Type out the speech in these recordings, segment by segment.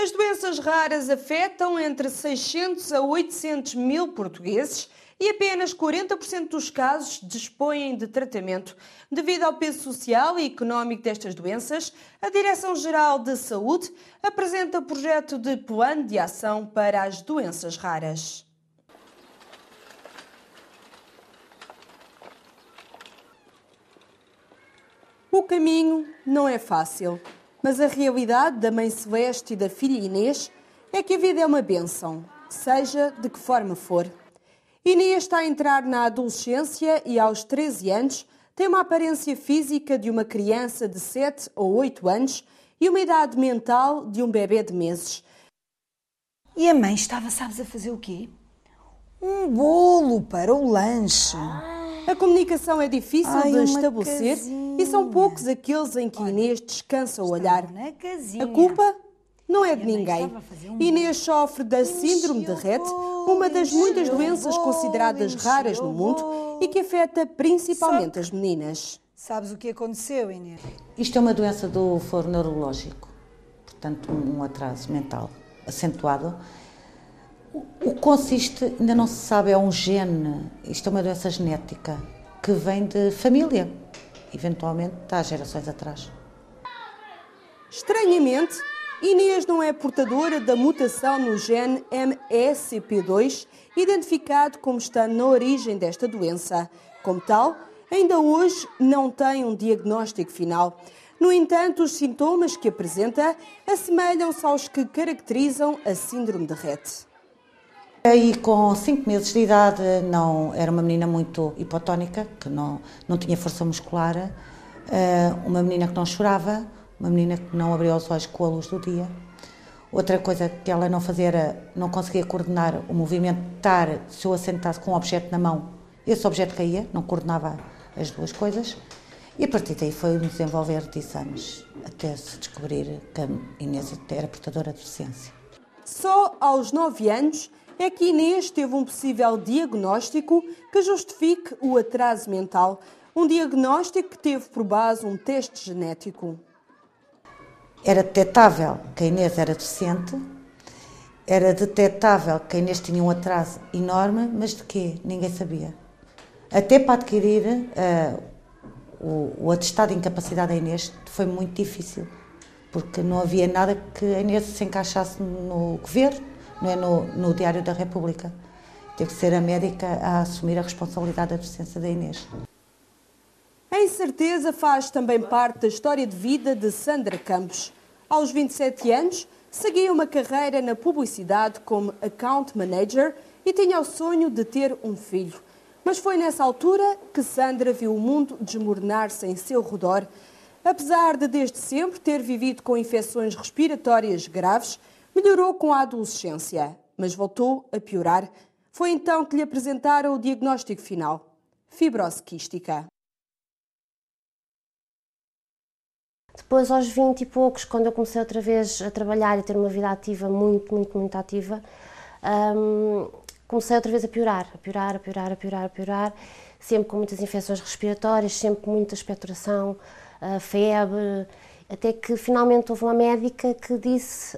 As doenças raras afetam entre 600 a 800 mil portugueses e apenas 40% dos casos dispõem de tratamento. Devido ao peso social e económico destas doenças, a Direção-Geral de Saúde apresenta projeto de plano de ação para as doenças raras. O caminho não é fácil, mas a realidade da mãe Celeste e da filha Inês é que a vida é uma bênção, seja de que forma for. Inês está a entrar na adolescência e aos 13 anos tem uma aparência física de uma criança de 7 ou 8 anos e uma idade mental de um bebê de meses. E a mãe estava, sabes, a fazer o quê? Um bolo para o lanche. A comunicação é difícil de estabelecer casinha. e são poucos aqueles em que Inês descansa o olhar. Na casinha. A culpa não é de E a mãe ninguém. estava a fazer um Inês sofre da síndrome de Rett, uma das muitas doenças consideradas raras no mundo e que afeta principalmente as meninas. Sabes o que aconteceu, Inês? Isto é uma doença do foro neurológico, portanto um atraso mental acentuado. O que consiste, ainda não se sabe, é um gene, isto é uma doença genética que vem de família, eventualmente há gerações atrás. Estranhamente, Inês não é portadora da mutação no gene MECP2, identificado como está na origem desta doença. Como tal, ainda hoje não tem um diagnóstico final. No entanto, os sintomas que apresenta assemelham-se aos que caracterizam a síndrome de Rett. Aí, com 5 meses de idade, era uma menina muito hipotónica, que não tinha força muscular, uma menina que não chorava, uma menina que não abria os olhos com a luz do dia. Outra coisa que ela não fazia era, não conseguia coordenar o movimento de estar, se eu assentasse com um objeto na mão, esse objeto caía, não coordenava as duas coisas. E a partir daí foi um desenvolver de exames, até se descobrir que a Inês era portadora de deficiência. Só aos 9 anos é que Inês teve um possível diagnóstico que justifique o atraso mental. Um diagnóstico que teve por base um teste genético. Era detectável que a Inês era deficiente, era detectável que a Inês tinha um atraso enorme, mas de quê? Ninguém sabia. Até para adquirir o atestado de incapacidade da Inês foi muito difícil, porque não havia nada que a Inês se encaixasse no governo, não é no Diário da República. Teve que ser a médica a assumir a responsabilidade da deficiência da Inês. A incerteza faz também parte da história de vida de Sandra Campos. Aos 27 anos, seguia uma carreira na publicidade como account manager e tinha o sonho de ter um filho. Mas foi nessa altura que Sandra viu o mundo desmoronar-se em seu redor. Apesar de desde sempre ter vivido com infecções respiratórias graves, melhorou com a adolescência, mas voltou a piorar. Foi então que lhe apresentaram o diagnóstico final: fibrose quística. Depois, aos 20 e poucos, quando eu comecei outra vez a trabalhar e ter uma vida ativa, muito ativa, comecei outra vez a piorar, sempre com muitas infecções respiratórias, sempre com muita expectoração, febre, até que finalmente houve uma médica que disse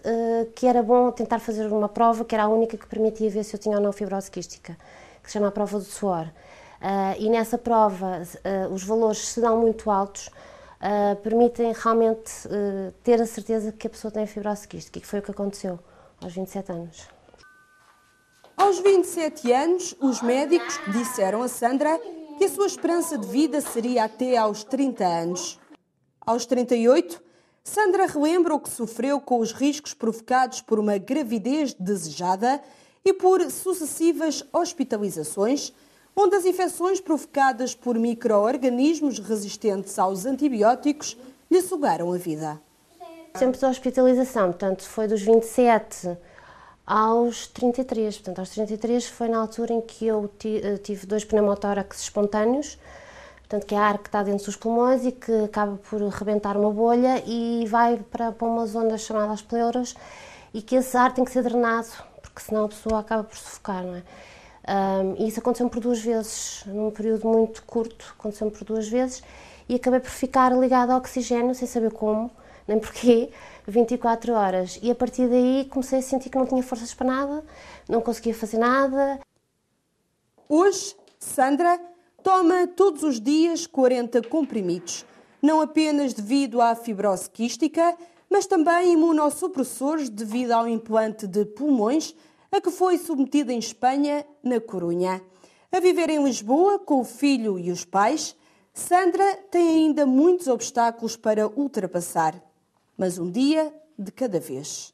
que era bom tentar fazer uma prova, que era a única que permitia ver se eu tinha ou não fibrose quística, que se chama a prova do suor. E nessa prova, os valores, se dão muito altos, permitem realmente ter a certeza que a pessoa tem fibrose quística, e que foi o que aconteceu aos 27 anos. Aos 27 anos, os médicos disseram a Sandra que a sua esperança de vida seria até aos 30 anos. Aos 38, Sandra relembra o que sofreu com os riscos provocados por uma gravidez desejada e por sucessivas hospitalizações, onde as infecções provocadas por micro-organismos resistentes aos antibióticos lhe sugaram a vida. Sempre da hospitalização, portanto, foi dos 27 aos 33. Portanto, aos 33 foi na altura em que eu tive 2 pneumotórax espontâneos, portanto, que é ar que está dentro dos pulmões e que acaba por rebentar uma bolha e vai para umas ondas chamadas pleuras, e que esse ar tem que ser drenado, porque senão a pessoa acaba por sufocar, não é? E isso aconteceu-me por 2 vezes, num período muito curto, aconteceu-me por 2 vezes, e acabei por ficar ligada ao oxigénio, sem saber como, nem porquê, 24 horas. E a partir daí comecei a sentir que não tinha forças para nada, não conseguia fazer nada. Hoje, Sandra toma todos os dias 40 comprimidos, não apenas devido à fibrose quística, mas também imunossupressores devido ao implante de pulmões a que foi submetida em Espanha, na Corunha. A viver em Lisboa com o filho e os pais, Sandra tem ainda muitos obstáculos para ultrapassar, mas um dia de cada vez.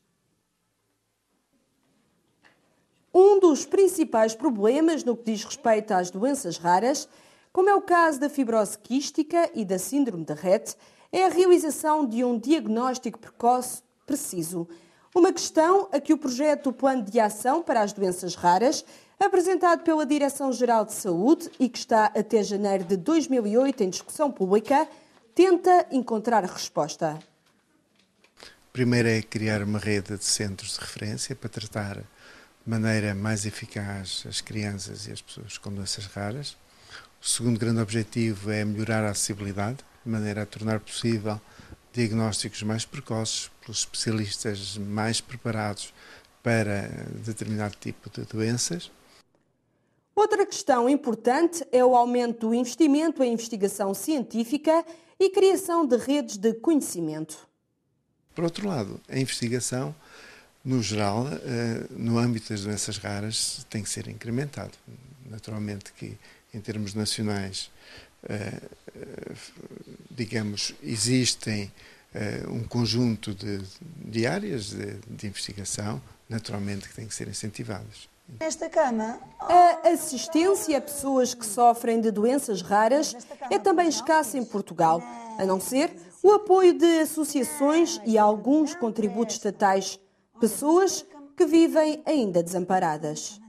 Um dos principais problemas no que diz respeito às doenças raras, como é o caso da fibrose quística e da síndrome de Rett, é a realização de um diagnóstico precoce preciso. Uma questão a que o projeto Plano de Ação para as Doenças Raras, apresentado pela Direção-Geral de Saúde e que está até janeiro de 2008 em discussão pública, tenta encontrar resposta. Primeiro é criar uma rede de centros de referência para tratar de maneira mais eficaz as crianças e as pessoas com doenças raras. O segundo grande objetivo é melhorar a acessibilidade, de maneira a tornar possível diagnósticos mais precoces pelos especialistas mais preparados para determinado tipo de doenças. Outra questão importante é o aumento do investimento em investigação científica e criação de redes de conhecimento. Por outro lado, a investigação, no geral, no âmbito das doenças raras, tem que ser incrementado. Naturalmente que, em termos nacionais, digamos, existem um conjunto de áreas de investigação, naturalmente, que têm que ser incentivadas. Nesta cama... A assistência a pessoas que sofrem de doenças raras é também escassa em Portugal, a não ser o apoio de associações e alguns contributos estatais. Pessoas que vivem ainda desamparadas.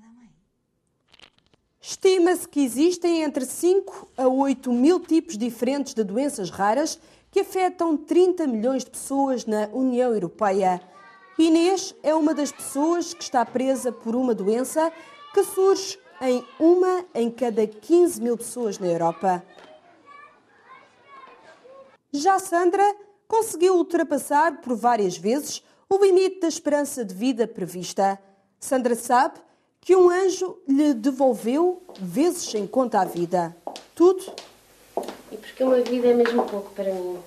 Estima-se que existem entre 5 a 8 mil tipos diferentes de doenças raras que afetam 30 milhões de pessoas na União Europeia. Inês é uma das pessoas que está presa por uma doença que surge em uma em cada 15 mil pessoas na Europa. Já Sandra conseguiu ultrapassar por várias vezes o limite da esperança de vida prevista. Sandra sabe que um anjo lhe devolveu vezes sem conta a vida. Tudo. E porque uma vida é mesmo pouco para mim.